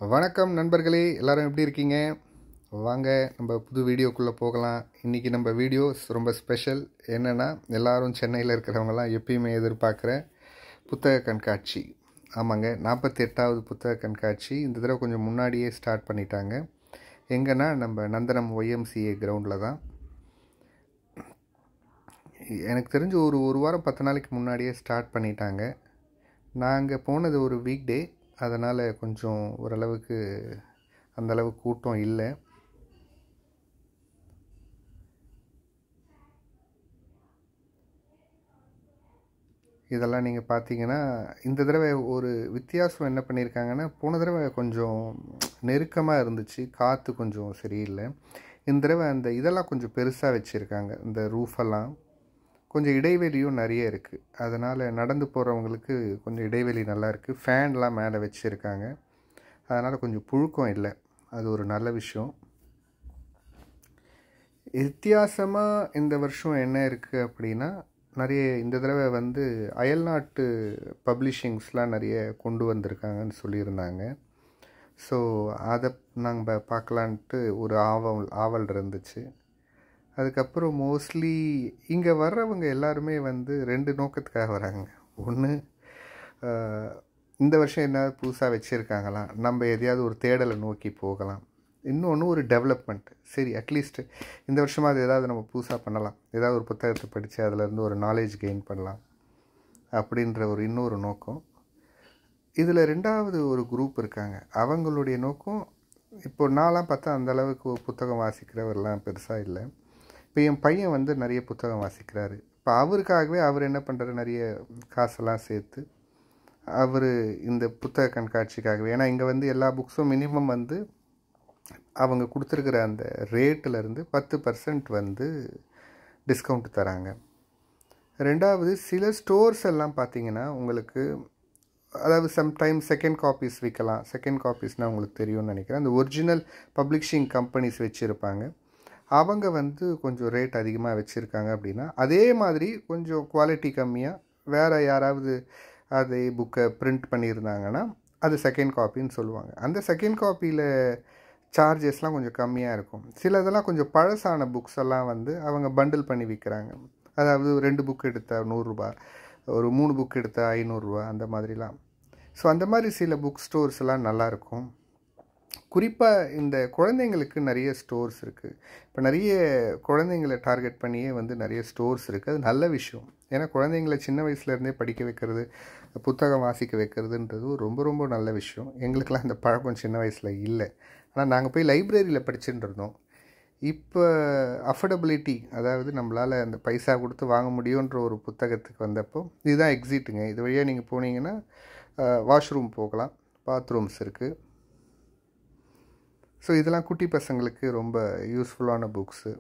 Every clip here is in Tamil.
வணக்கம் நண்பர்களே, எல்லாரும் எப்படி இருக்கீங்க? வாங்க நம்ம புது வீடியோக்குள்ளே போகலாம். இன்றைக்கி நம்ம வீடியோஸ் ரொம்ப ஸ்பெஷல். என்னென்னா, எல்லாரும் சென்னையில் இருக்கிறவங்கலாம் எப்பயுமே எதிர்பார்க்குற புத்தக கண்காட்சி. ஆமாங்க, 48வது புத்தக கண்காட்சி இந்த தடவை கொஞ்சம் முன்னாடியே ஸ்டார்ட் பண்ணிட்டாங்க. எங்கன்னா நம்ம நந்தனம் YMCA கிரவுண்டில் தான். எனக்கு தெரிஞ்சு ஒரு வாரம் 10 நாளைக்கு முன்னாடியே ஸ்டார்ட் பண்ணிட்டாங்க. நாங்கள் போனது ஒரு வீக் டே, அதனால் கொஞ்சம் ஓரளவுக்கு அந்தளவுக்கு கூட்டம் இல்லை. இதெல்லாம் நீங்கள் பார்த்தீங்கன்னா, இந்த தடவை ஒரு வித்தியாசம் என்ன பண்ணியிருக்காங்கன்னா, போன தடவை கொஞ்சம் நெருக்கமாக இருந்துச்சு, காற்று கொஞ்சம் சரியில்லை. இந்த தடவை அந்த இதெல்லாம் கொஞ்சம் பெருசாக வச்சுருக்காங்க. இந்த ரூஃபெல்லாம் கொஞ்சம் இடைவெளியும் நிறைய இருக்குது. அதனால் நடந்து போகிறவங்களுக்கு கொஞ்சம் இடைவெளி நல்லா இருக்குது. ஃபேன்லாம் மேலே வச்சுருக்காங்க. அதனால் கொஞ்சம் புழுக்கம் இல்லை. அது ஒரு நல்ல விஷயம். வித்தியாசமாக இந்த வருஷம் என்ன இருக்குது அப்படின்னா, நிறைய இந்த தடவை அயல்நாட்டு பப்ளிஷிங்ஸ்லாம் நிறைய கொண்டு வந்திருக்காங்கன்னு சொல்லியிருந்தாங்க. ஸோ அதை நாங்கள் பார்க்கலான்ட்டு ஒரு ஆவல் இருந்துச்சு. அதுக்கப்புறம் மோஸ்ட்லி இங்கே வர்றவங்க எல்லாருமே 2 நோக்கத்துக்காக வராங்க. ஒன்று, இந்த வருஷம் என்ன புதுசாக வச்சுருக்காங்களா, நம்ம எதையாவது ஒரு தேடலை நோக்கி போகலாம். இன்னொன்று ஒரு டெவலப்மெண்ட். சரி, அட்லீஸ்ட் இந்த வருஷமாக அது ஏதாவது நம்ம புதுசாக பண்ணலாம், ஏதாவது ஒரு புத்தகத்தை படித்து அதிலேருந்து ஒரு நாலேஜ் கெயின் பண்ணலாம் அப்படின்ற இன்னொரு நோக்கம். இதில் 2வது ஒரு குரூப் இருக்காங்க. அவங்களுடைய நோக்கம், இப்போ நான்லாம் பார்த்தா அந்தளவுக்கு புத்தகம் வாசிக்கிறவரெலாம் பெருசாக இல்லை. இப்போ என் பையன் நிறைய புத்தகம் வாசிக்கிறாரு. இப்போ அவருக்காகவே அவர் என்ன பண்ணுறாரு, நிறைய காசெல்லாம் சேர்த்து அவர் இந்த புத்தக கண்காட்சிக்காகவே, ஏன்னா இங்கே எல்லா புக்ஸும் மினிமம் அவங்க கொடுத்துருக்கிற அந்த ரேட்டிலேருந்து 10% டிஸ்கவுண்ட் தராங்க. 2வது, சில ஸ்டோர்ஸ் எல்லாம் பார்த்தீங்கன்னா உங்களுக்கு, அதாவது சம்டைம்ஸ் செகண்ட் காப்பீஸ் விற்கலாம். செகண்ட் காப்பீஸ்னால் உங்களுக்கு தெரியும்னு நினைக்கிறேன். அந்த ஒரிஜினல் பப்ளிஷிங் கம்பெனிஸ் வச்சுருப்பாங்க. அவங்க கொஞ்சம் ரேட் அதிகமாக வச்சுருக்காங்க அப்படின்னா, அதே மாதிரி கொஞ்சம் குவாலிட்டி கம்மியாக வேறு யாராவது அதே புக்கை பிரிண்ட் பண்ணியிருந்தாங்கன்னா அது செகண்ட் காப்பின்னு சொல்லுவாங்க. அந்த செகண்ட் காப்பியில் சார்ஜஸ்லாம் கொஞ்சம் கம்மியாக இருக்கும். சிலதெல்லாம் கொஞ்சம் பழசான புக்ஸ் எல்லாம் அவங்க பண்டில் பண்ணி விற்கிறாங்க. அதாவது 2 புக் எடுத்தால் 100 ரூபா, ஒரு 3 புக் எடுத்தால் 500 ரூபா, அந்த மாதிரிலாம். ஸோ அந்த மாதிரி சில புக் ஸ்டோர்ஸ் எல்லாம் நல்லாயிருக்கும். குறிப்பாக இந்த குழந்தைங்களுக்கு நிறைய ஸ்டோர்ஸ் இருக்குது. இப்போ நிறைய குழந்தைங்களை டார்கெட் பண்ணியே நிறைய ஸ்டோர்ஸ் இருக்குது. அது நல்ல விஷயம். ஏன்னா குழந்தைங்களை சின்ன வயசுலேருந்தே படிக்க வைக்கிறது, புத்தகம் வாசிக்க வைக்கிறதுன்றது ரொம்ப ரொம்ப நல்ல விஷயம். எங்களுக்கெல்லாம் இந்த பழக்கம் சின்ன வயசில் இல்லை. ஆனால் நாங்கள் போய் லைப்ரரியில் படிச்சுட்டு இருந்தோம். இப்போ அஃபோர்டபிலிட்டி, அதாவது நம்மளால் அந்த பைசா கொடுத்து வாங்க முடியுன்ற ஒரு புத்தகத்துக்கு வந்தப்போ, இதுதான் எக்ஸிட்டுங்க. இது வழியாக நீங்கள் போனீங்கன்னா வாஷ்ரூம் போகலாம், பாத்ரூம்ஸ் இருக்குது. ஸோ இதெல்லாம் குட்டி பசங்களுக்கு ரொம்ப யூஸ்ஃபுல்லான புக்ஸு.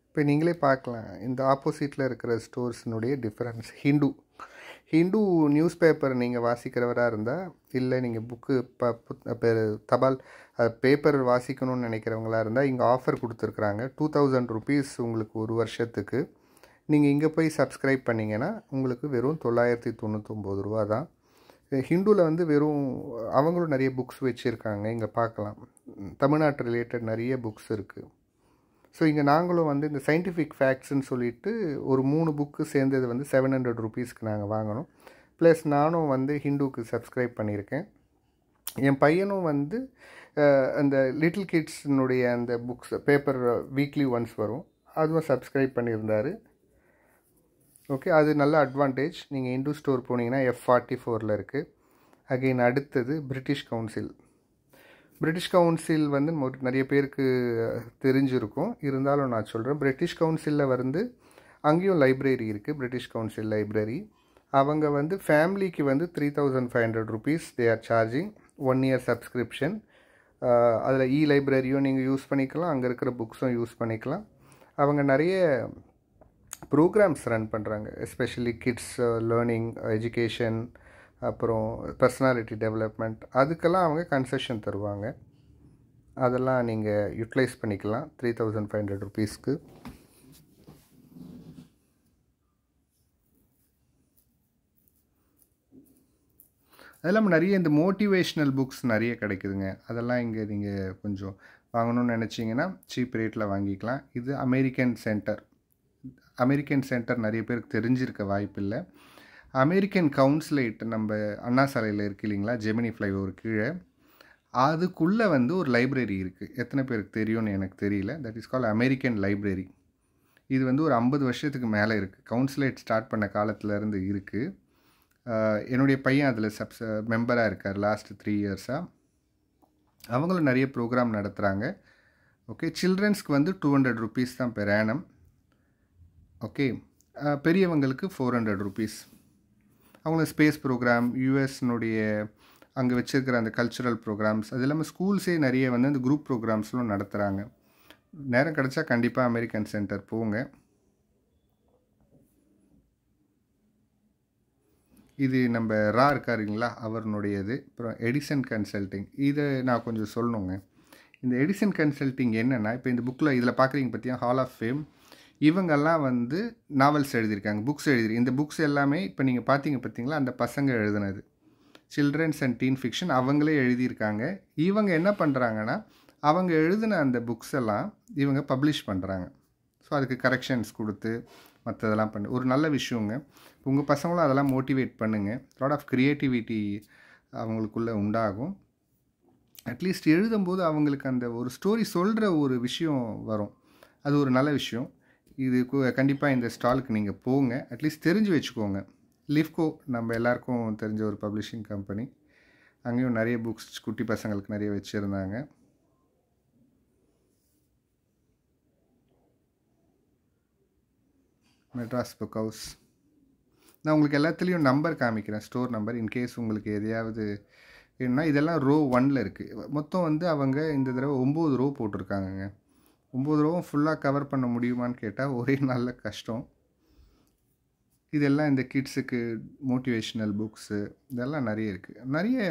இப்போ நீங்களே பார்க்கலாம், இந்த ஆப்போசிட்டில் இருக்கிற ஸ்டோர்ஸினுடைய டிஃப்ரென்ஸ். ஹிந்து நியூஸ் பேப்பர் நீங்கள் வாசிக்கிறவராக இருந்தால், இல்லை நீங்கள் புக்கு தபால் பேப்பர் வாசிக்கணும்னு நினைக்கிறவங்களாக இருந்தால், இங்கே ஆஃபர் கொடுத்துருக்குறாங்க. 2000 rupees உங்களுக்கு ஒரு வருஷத்துக்கு. நீங்கள் இங்கே போய் சப்ஸ்கிரைப் பண்ணிங்கன்னா உங்களுக்கு வெறும் 999 ரூபா தான். ஹிந்துவில் வெறும் அவங்களும் நிறைய புக்ஸ் வச்சுருக்காங்க. இங்கே பார்க்கலாம், தமிழ்நாட்டு ரிலேட்டட் நிறைய புக்ஸ் இருக்குது. ஸோ இங்கே நாங்களும் இந்த சயின்டிஃபிக் ஃபேக்ட்ஸ்ன்னு சொல்லிட்டு ஒரு 3 புக்கு சேர்ந்தது 700 rupeesக்கு நாங்கள் வாங்கினோம். ப்ளஸ் நானும் ஹிந்துவுக்கு சப்ஸ்கிரைப் பண்ணியிருக்கேன். என் பையனும் அந்த லிட்டில் கிட்ஸினுடைய அந்த புக்ஸ் பேப்பர் வீக்லி ஒன்ஸ் வரும், அதுவும் சப்ஸ்கிரைப் பண்ணியிருந்தார். ஓகே, அது நல்ல அட்வான்டேஜ். நீங்கள் இந்து ஸ்டோர் போனீங்கன்னா F44 இருக்குது. அகெயின் அடுத்தது பிரிட்டிஷ் கவுன்சில். பிரிட்டிஷ் கவுன்சில் நிறைய பேருக்கு தெரிஞ்சிருக்கும், இருந்தாலும் நான் சொல்கிறேன். பிரிட்டிஷ் கவுன்சிலில் அங்கேயும் லைப்ரரி இருக்குது. British council library. அவங்க ஃபேமிலிக்கு 3500 rupees they are charging 1 year subscription. அதில் லைப்ரரியும் நீங்கள் யூஸ் பண்ணிக்கலாம், அங்கே இருக்கிற புக்ஸும் யூஸ் பண்ணிக்கலாம். அவங்க நிறைய ப்ரோக்ராம்ஸ் ரன் பண்ணுறாங்க, எஸ்பெஷலி கிட்ஸ் லேர்னிங், எஜுகேஷன், அப்புறம் பர்சனாலிட்டி டெவலப்மெண்ட். அதுக்கெல்லாம் அவங்க கன்செஷன் தருவாங்க. அதெல்லாம் நீங்கள் யூட்டிலைஸ் பண்ணிக்கலாம் 3500 rupeesக்கு. அது இல்லாமல் நிறைய இந்த மோட்டிவேஷ்னல் புக்ஸ் நிறைய கிடைக்குதுங்க. அதெல்லாம் இங்கே நீங்கள் கொஞ்சம் வாங்கணும்னு நினச்சிங்கன்னா சீப் ரேட்டில் வாங்கிக்கலாம். இது அமெரிக்கன் சென்டர். அமெரிக்கன் சென்டர் நிறைய பேருக்கு தெரிஞ்சிருக்க வாய்ப்பில்லை. அமெரிக்கன் கவுன்சிலேட் நம்ம அண்ணா சாலையில் இருக்குது இல்லைங்களா, ஜெமினி ஃப்ளைஓவர் கீழே, அதுக்குள்ளே வந்து ஒரு லைப்ரரி இருக்குது. எத்தனை பேருக்கு தெரியும்னு எனக்கு தெரியல. That is call American library. இது வந்து ஒரு 50 வருஷத்துக்கு மேலே இருக்குது. கவுன்சிலேட் ஸ்டார்ட் பண்ண காலத்துலேருந்து இருக்குது. என்னுடைய பையன் அதில் மெம்பராக இருக்கார் லாஸ்ட் 3 இயர்ஸாக. அவங்களும் நிறைய ப்ரோக்ராம் நடத்துகிறாங்க. ஓகே, சில்ட்ரன்ஸ்க்கு வந்து 200 rupees தான் பெர் ஆனம். ஓகே, பெரியவங்களுக்கு 400 rupees. அவங்க ஸ்பேஸ் ப்ரோக்ராம், யூஎஸ்னுடைய அங்கே வச்சுருக்கிற அந்த கல்ச்சுரல் ப்ரோக்ராம்ஸ், அது இல்லாமல் ஸ்கூல்ஸே நிறைய வந்து அந்த குரூப் ப்ரோக்ராம்ஸ்லாம் நடத்துகிறாங்க. நேரம் கிடச்சா கண்டிப்பாக அமெரிக்கன் சென்டர் போங்க. இது நம்ம ரா இருக்காருங்களா, அவருடையது. அப்புறம் எடிசன் கன்சல்டிங், இதை நான் கொஞ்சம் சொல்லணுங்க. இந்த எடிசன் கன்சல்டிங் என்னென்னா, இப்போ இந்த புக்கில் இதில் பார்க்குறீங்க பார்த்தியா, ஹால் ஆஃப் ஃபேம், இவங்கெல்லாம் வந்து நாவல்ஸ் எழுதியிருக்காங்க, புக்ஸ் எழுதிருக்கு. இந்த புக்ஸ் எல்லாமே இப்போ நீங்கள் பார்த்தீங்க பார்த்தீங்களா, அந்த பசங்க எழுதுனது, சில்ட்ரன்ஸ் அண்ட் டீன் ஃபிக்ஷன், அவங்களே எழுதியிருக்காங்க. இவங்க என்ன பண்ணுறாங்கன்னா, அவங்க எழுதின அந்த புக்ஸ் எல்லாம் இவங்க பப்ளிஷ் பண்ணுறாங்க. ஸோ அதுக்கு கரெக்ஷன்ஸ் கொடுத்து மற்றதெல்லாம் பண்ணி ஒரு நல்ல விஷயங்க. உங்கள் பசங்களும் அதெல்லாம் மோட்டிவேட் பண்ணுங்கள். லாட் ஆஃப் க்ரியேட்டிவிட்டி அவங்களுக்குள்ளே உண்டாகும். அட்லீஸ்ட் எழுதும்போது அவங்களுக்கு அந்த ஒரு ஸ்டோரி சொல்கிற ஒரு விஷயம் வரும். அது ஒரு நல்ல விஷயம். இது கண்டிப்பாக இந்த ஸ்டாலுக்கு நீங்கள் போங்க, அட்லீஸ்ட் தெரிஞ்சு வச்சுக்கோங்க. லிஃப்கோ நம்ம எல்லாருக்கும் தெரிஞ்ச ஒரு பப்ளிஷிங் கம்பெனி. அங்கேயும் நிறைய புக்ஸ் குட்டி பசங்களுக்கு நிறைய வச்சுருந்தாங்க. Madras book house. நான் உங்களுக்கு எல்லாத்துலேயும் நம்பர் காமிக்கிறேன், ஸ்டோர் நம்பர், இன்கேஸ் உங்களுக்கு எதையாவது வேணும்னா. இதெல்லாம் ரோ 1ல் இருக்குது. மொத்தம் வந்து அவங்க இந்த தடவை 9 ரோ போட்டிருக்காங்கங்க. 9 ரோவும் ஃபுல்லாக கவர் பண்ண முடியுமான்னு கேட்டால் ஒரே நல்ல கஷ்டம். இதெல்லாம் இந்த கிட்ஸுக்கு மோட்டிவேஷ்னல் புக்ஸு இதெல்லாம் நிறைய இருக்குது. நிறைய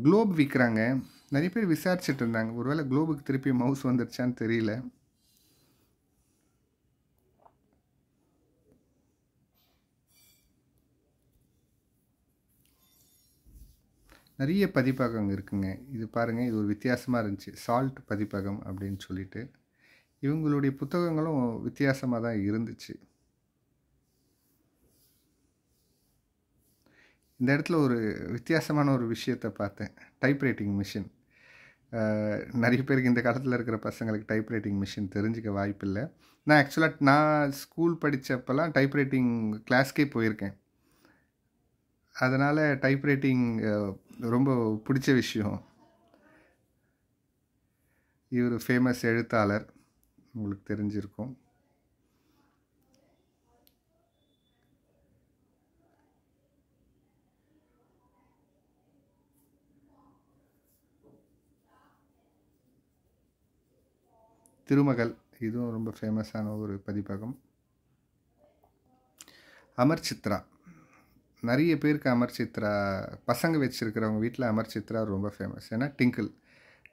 குளோப் விற்கிறாங்க. நிறைய பேர் விசாரிச்சுட்டு இருந்தாங்க, ஒருவேளை குளோபுக்கு திருப்பி மவுஸ் வந்துடுச்சான்னு தெரியல. நிறைய பதிப்பகம் இருக்குங்க. இது பாருங்கள், இது ஒரு வித்தியாசமாக இருந்துச்சு, சால்ட் பதிப்பகம் அப்படின்னு சொல்லிட்டு. இவங்களுடைய புத்தகங்களும் வித்தியாசமாக தான் இருந்துச்சு. இந்த இடத்துல ஒரு வித்தியாசமான ஒரு விஷயத்தை பார்த்தேன், டைப்ரைட்டிங் மிஷின். நிறைய பேருக்கு இந்த காலத்தில் இருக்கிற பசங்களுக்கு டைப்ரைட்டிங் மிஷின் தெரிஞ்சிக்க வாய்ப்பில்லை. நான் ஆக்சுவலாக நான் ஸ்கூல் படித்தப்பெல்லாம் டைப்ரைட்டிங் கிளாஸ்க்கே போயிருக்கேன். அதனால் டைப்ரைட்டிங் ரொம்ப பிடிச்ச விஷயம். இவர் ஃபேமஸ் எழுத்தாளர், உங்களுக்கு தெரிஞ்சிருக்கும். திருமகள், இதுவும் ரொம்ப ஃபேமஸான ஒரு பதிப்பகம். அமர் சித்ரா, நிறைய பேருக்கு அமர் சித்ரா, பசங்க வச்சுருக்கிறவங்க வீட்டில் அமர் சித்ரா ரொம்ப ஃபேமஸ். ஏன்னா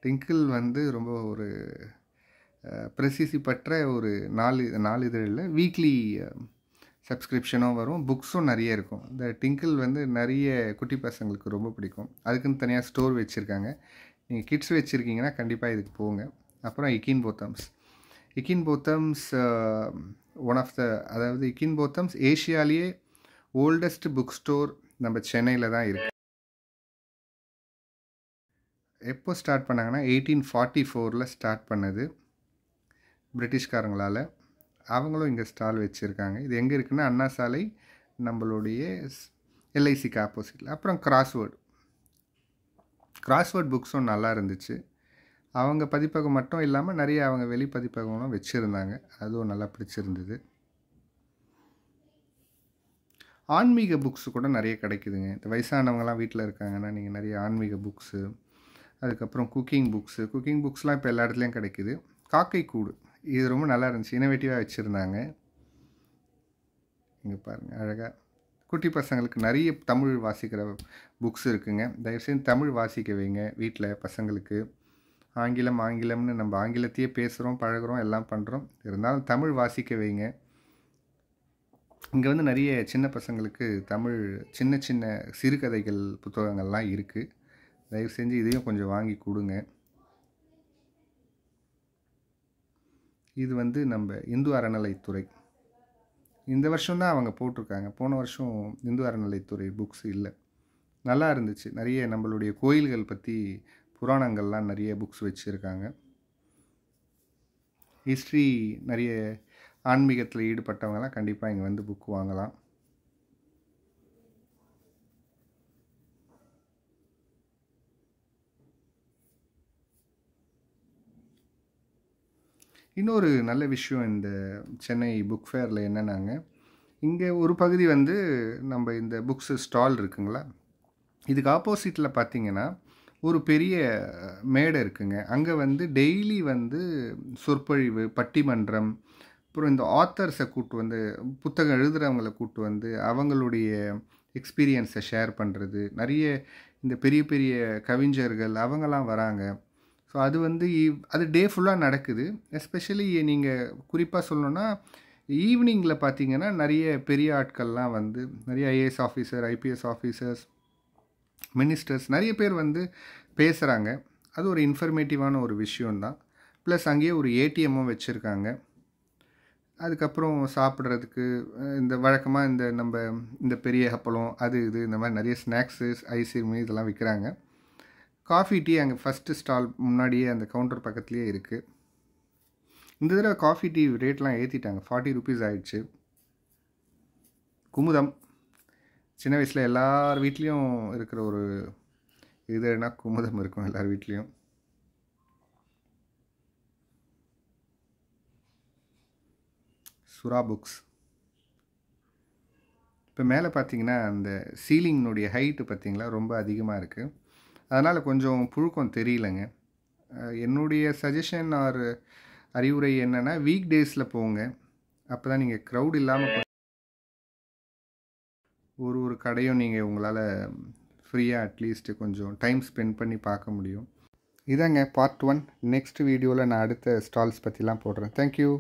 டிங்கிள் வந்து ரொம்ப ஒரு பிரசிசி பற்ற ஒரு நாளிதழில் வீக்லி சப்ஸ்கிரிப்ஷனும் வரும், புக்ஸும் நிறைய இருக்கும். இந்த டிங்கிள் வந்து நிறைய குட்டி பசங்களுக்கு ரொம்ப பிடிக்கும். அதுக்குன்னு தனியாக ஸ்டோர் வச்சுருக்காங்க. நீங்கள் கிட்ஸ் வச்சுருக்கீங்கன்னா கண்டிப்பாக இதுக்கு போங்க. அப்புறம் இக்கின் போத்தம்ஸ் ஒன் ஆஃப் த, அதாவது இக்கின் போத்தம்ஸ் ஏஷியாலேயே ஓல்டஸ்ட் புக் ஸ்டோர் நம்ம சென்னையில் தான் இருக்குது. எப்போ ஸ்டார்ட் பண்ணாங்கன்னா 1844 ஸ்டார்ட் பண்ணது பிரிட்டிஷ்காரங்களால். அவங்களும் இங்கே ஸ்டால் வச்சுருக்காங்க. இது எங்கே இருக்குன்னா அண்ணா சாலை, நம்மளுடைய எல்ஐசிக்கு ஆப்போசிட்டில். அப்புறம் கிராஸ்வேர்ட் புக்ஸும் நல்லா இருந்துச்சு. அவங்க பதிப்பகம் மட்டும் இல்லாமல் நிறைய அவங்க வெளி பதிப்பகங்களும் வச்சுருந்தாங்க, அதுவும் நல்லா பிடிச்சிருந்தது. ஆன்மீக புக்ஸு கூட நிறைய கிடைக்குதுங்க. இந்த வயசானவங்களாம் வீட்டில் இருக்காங்கன்னா நீங்கள் நிறைய ஆன்மீக புக்ஸு, அதுக்கப்புறம் குக்கிங் புக்ஸ்லாம் இப்போ எல்லா இடத்துலையும் கிடைக்குது. காக்கை கூடு, இது ரொம்ப நல்லா இருந்துச்சு, இனோவேட்டிவாக வச்சுருந்தாங்க. இங்கே பாருங்கள், அழகாக குட்டி பசங்களுக்கு நிறைய தமிழ் வாசிக்கிற புக்ஸ் இருக்குங்க. தயவுசெய்து தமிழ் வாசிக்க வைங்க வீட்டில் பசங்களுக்கு. ஆங்கிலம்னு நம்ம ஆங்கிலத்தையே பேசுகிறோம், பழகிறோம், எல்லாம் பண்ணுறோம். இருந்தாலும் தமிழ் வாசிக்க வைங்க. இங்கே வந்து நிறைய சின்ன பசங்களுக்கு தமிழ் சின்ன சின்ன சிறுகதைகள் புத்தகங்கள்லாம் இருக்குது. தயவு செஞ்சு இதையும் கொஞ்சம் வாங்கி கொடுங்க. இது வந்து நம்ம இந்து அறநிலைத்துறை இந்த வருஷம்தான் அவங்க போட்டிருக்காங்க. போன வருஷம் இந்து அறநிலைத்துறை புக்ஸ் இல்லை. நல்லா இருந்துச்சு. நிறைய நம்மளுடைய கோயில்கள் பற்றி புராணங்கள்லாம் நிறைய புக்ஸ் வச்சுருக்காங்க. ஹிஸ்ட்ரி நிறைய ஆன்மீகத்தில் ஈடுபட்டவங்கலாம் கண்டிப்பாக இங்கே வந்து புக் வாங்கலாம். இன்னொரு நல்ல விஷயம் இந்த சென்னை புக் ஃபேரில் என்னென்னாங்க, இங்கே ஒரு பகுதி வந்து நம்ம இந்த புக்ஸு ஸ்டால் இருக்குங்களா, இதுக்கு ஆப்போசிட்டில் பார்த்தீங்கன்னா ஒரு பெரிய மேடை இருக்குங்க. அங்கே வந்து டெய்லி வந்து சொற்பொழிவு, பட்டிமன்றம், அப்புறம் இந்த ஆத்தர்ஸை கூப்பிட்டு வந்து புத்தகம் எழுதுகிறவங்களை கூப்பிட்டு வந்து அவங்களுடைய எக்ஸ்பீரியன்ஸை ஷேர் பண்ணுறது, நிறைய இந்த பெரிய பெரிய கவிஞர்கள் அவங்கெல்லாம் வராங்க. ஸோ அது வந்து அது டே ஃபுல்லாக நடக்குது. எஸ்பெஷலி நீங்கள் குறிப்பாக சொல்லணுன்னா ஈவினிங்கில் பார்த்தீங்கன்னா நிறைய பெரிய ஆட்கள்லாம் வந்து நிறைய IAS officer, IPS officers, ministers நிறைய பேர் வந்து பேசுகிறாங்க. அது ஒரு இன்ஃபர்மேட்டிவான ஒரு விஷயந்தான். ப்ளஸ் அங்கேயே ஒரு ஏடிஎம்மும் வச்சுருக்காங்க. அதுக்கப்புறம் சாப்பிட்றதுக்கு இந்த வழக்கமாக இந்த பெரிய அப்பளம் அது இது இந்த மாதிரி நிறைய ஸ்நாக்ஸு, ஐஸ்கிரீம் இதெல்லாம் விற்கிறாங்க. காஃபி, டீ அங்கே ஃபஸ்ட்டு ஸ்டால் முன்னாடியே அந்த கவுண்டர் பக்கத்துலேயே இருக்குது. இந்த தடவை காஃபி டீ ரேட்லாம் ஏற்றிட்டாங்க. 40 rupees ஆயிடுச்சு. குமுதம் சின்ன வயசில் எல்லார் வீட்லேயும் இருக்கிற ஒரு இதுனா குமுதம் இருக்கும் எல்லார் வீட்லேயும். சுறா புக்ஸ். இப்போ மேலே பார்த்தீங்கன்னா அந்த சீலிங்கினுடைய ஹைட்டு பார்த்தீங்களா ரொம்ப அதிகமாக இருக்குது. அதனால் கொஞ்சம் புழுக்கம் தெரியலைங்க. என்னுடைய சஜஷன் ஆர் அறிவுரை என்னென்னா, வீக் டேஸில் போங்க. அப்போ தான் நீங்கள் க்ரௌட் இல்லாமல் ஒரு கடையும் நீங்கள் உங்களால் ஃப்ரீயாக அட்லீஸ்ட்டு கொஞ்சம் டைம் ஸ்பெண்ட் பண்ணி பார்க்க முடியும். இதாங்க பார்ட் 1. நெக்ஸ்ட் வீடியோவில் நான் அடுத்த ஸ்டால்ஸ் பற்றிலாம் போடுறேன். தேங்க்யூ.